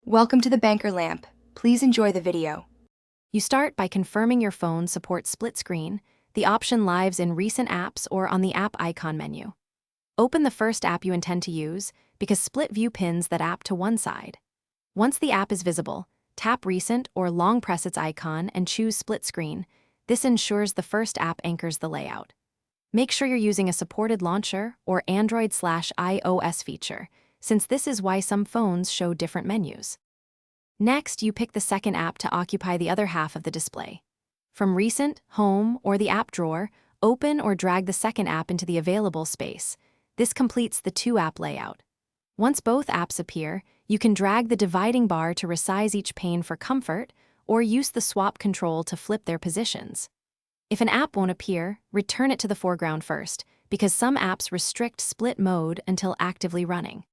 Welcome to the Banker Lamp. Please enjoy the video. You start by confirming your phone supports split screen. The option lives in recent apps or on the app icon menu. Open the first app you intend to use, because split view pins that app to one side. Once the app is visible, tap recent or long press its icon and choose split screen. This ensures the first app anchors the layout. Make sure you're using a supported launcher or Android/iOS feature, since this is why some phones show different menus. Next, you pick the second app to occupy the other half of the display. From Recent, Home, or the app drawer, open or drag the second app into the available space. This completes the two-app layout. Once both apps appear, you can drag the dividing bar to resize each pane for comfort, or use the swap control to flip their positions. If an app won't appear, return it to the foreground first, because some apps restrict split mode until actively running.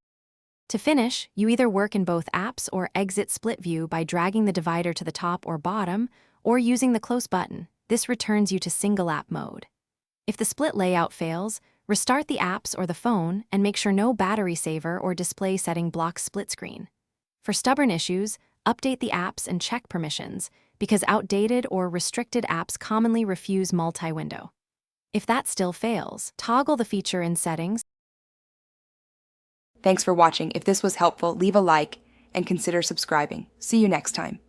To finish, you either work in both apps or exit split view by dragging the divider to the top or bottom, or using the close button. This returns you to single app mode. If the split layout fails, restart the apps or the phone and make sure no battery saver or display setting blocks split screen. For stubborn issues, update the apps and check permissions, because outdated or restricted apps commonly refuse multi-window. If that still fails, toggle the feature in settings. Thanks for watching. If this was helpful, leave a like and consider subscribing. See you next time.